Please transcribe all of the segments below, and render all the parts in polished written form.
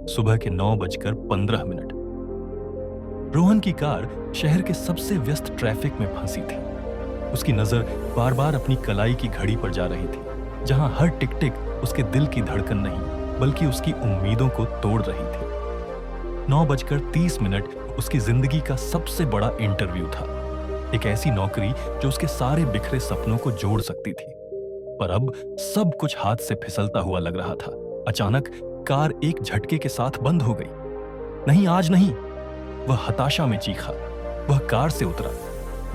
सुबह के 9:15 रोहन की कार शहर के सबसे व्यस्त ट्रैफिक में फंसी थी। उसकी नजर बार बार अपनी कलाई की घड़ी पर जा रही थी, जहां हर टिक टिक उसके दिल की धड़कन नहीं बल्कि उसकी उम्मीदों को तोड़ रही थी। 9:30 उसकी जिंदगी का सबसे बड़ा इंटरव्यू था। एक ऐसी नौकरी जो उसके सारे बिखरे सपनों को जोड़ सकती थी। पर अब सब कुछ हाथ से फिसलता हुआ लग रहा था। अचानक कार एक झटके के साथ बंद हो गई। नहीं, आज नहीं, वह हताशा में चीखा। वह कार से उतरा।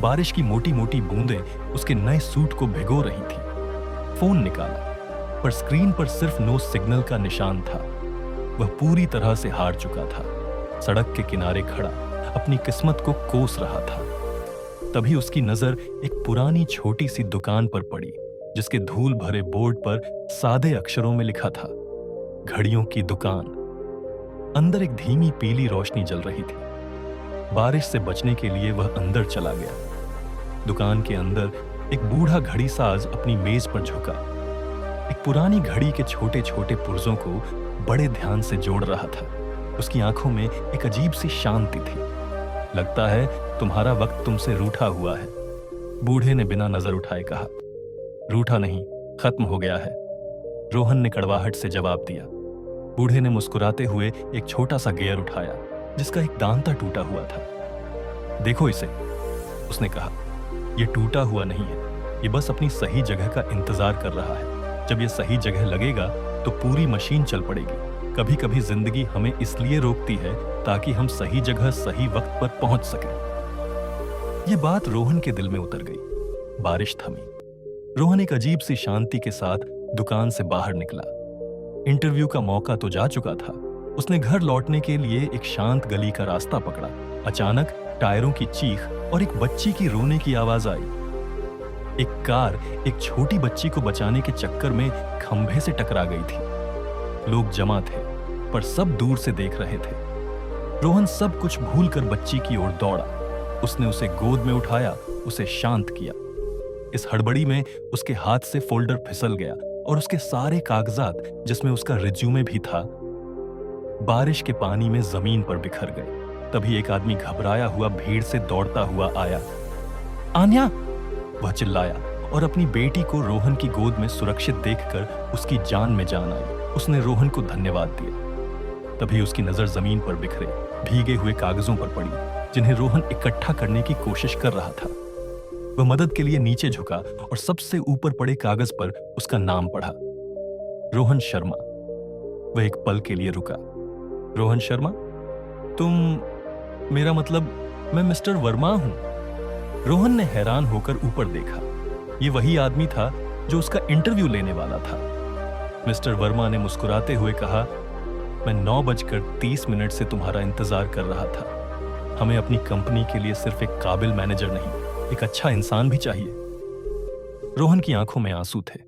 बारिश की मोटी मोटी बूंदें उसके नए सूट को भिगो रही थी। फोन निकाला, पर स्क्रीन पर सिर्फ नो सिग्नल का निशान था। वह पूरी तरह से हार चुका था। सड़क के किनारे खड़ा अपनी किस्मत को कोस रहा था। तभी उसकी नजर एक पुरानी छोटी सी दुकान पर पड़ी, जिसके धूल भरे बोर्ड पर सादे अक्षरों में लिखा था, घड़ियों की दुकान। अंदर एक धीमी पीली रोशनी जल रही थी। बारिश से बचने के लिए वह अंदर चला गया। दुकान के अंदर एक बूढ़ा घड़ी साज अपनी मेज पर झुका। एक पुरानी घड़ी के छोटे छोटे पुर्जों को बड़े ध्यान से जोड़ रहा था। उसकी आंखों में एक अजीब सी शांति थी। लगता है तुम्हारा वक्त तुमसे रूठा हुआ है, बूढ़े ने बिना नजर उठाए कहा। रूठा नहीं, खत्म हो गया है, रोहन ने कड़वाहट से जवाब दिया। बूढ़े ने मुस्कुराते हुए एक छोटा सा गियर उठाया, जिसका एक दांता टूटा हुआ था। देखो इसे, उसने कहा। यह टूटा हुआ नहीं है, यह बस अपनी सही जगह का इंतजार कर रहा है। जब यह सही जगह लगेगा तो पूरी मशीन चल पड़ेगी। कभी कभी जिंदगी हमें इसलिए रोकती है ताकि हम सही जगह सही वक्त पर पहुंच सकें। यह बात रोहन के दिल में उतर गई। बारिश थमी। रोहन एक अजीब सी शांति के साथ दुकान से बाहर निकला। इंटरव्यू का मौका तो जा चुका था। उसने घर लौटने के लिए एक शांत गली का रास्ता पकड़ा। अचानक टायरों की चीख और एक बच्ची की रोने की आवाज आई। एक कार एक छोटी बच्ची को बचाने के चक्कर में खंभे से टकरा गई थी। लोग जमा थे, पर सब दूर से देख रहे थे। रोहन सब कुछ भूलकर बच्ची की ओर दौड़ा। उसने उसे गोद में उठाया, उसे शांत किया। इस हड़बड़ी में उसके हाथ से फोल्डर फिसल गया और उसके सारे कागजात, जिसमें उसका रिज्यूमे भी था, बारिश के पानी में जमीन पर बिखर गए। तभी एक आदमी घबराया हुआ भीड़ से दौड़ता हुआ आया। आन्या, वह चिल्लाया और अपनी बेटी को रोहन की गोद में सुरक्षित देखकर उसकी जान में जान आई। उसने रोहन को धन्यवाद दिया। तभी उसकी नजर जमीन पर बिखरे भीगे हुए कागजों पर पड़ी, जिन्हें रोहन इकट्ठा करने की कोशिश कर रहा था। वह मदद के लिए नीचे झुका और सबसे ऊपर पड़े कागज पर उसका नाम पढ़ा, रोहन शर्मा। वह एक पल के लिए रुका। रोहन शर्मा? तुम? मेरा मतलब, मैं मिस्टर वर्मा हूं। रोहन ने हैरान होकर ऊपर देखा। यह वही आदमी था जो उसका इंटरव्यू लेने वाला था। मिस्टर वर्मा ने मुस्कुराते हुए कहा, मैं 9:30 से तुम्हारा इंतजार कर रहा था। हमें अपनी कंपनी के लिए सिर्फ एक काबिल मैनेजर नहीं, एक अच्छा इंसान भी चाहिए। रोहन की आंखों में आंसू थे।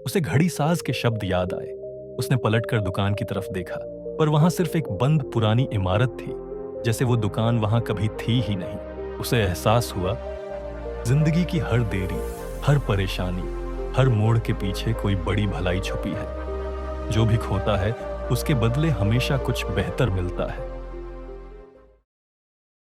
उसे घड़ी साज के शब्द याद आए। उसने पलटकर दुकान की तरफ देखा, पर वहां सिर्फ एक बंद पुरानी इमारत थी, जैसे वो दुकान वहां कभी थी ही नहीं। उसे एहसास हुआ, जिंदगी की हर देरी, हर परेशानी, हर मोड़ के पीछे कोई बड़ी भलाई छुपी है। जो भी खोता है, उसके बदले हमेशा कुछ बेहतर मिलता है।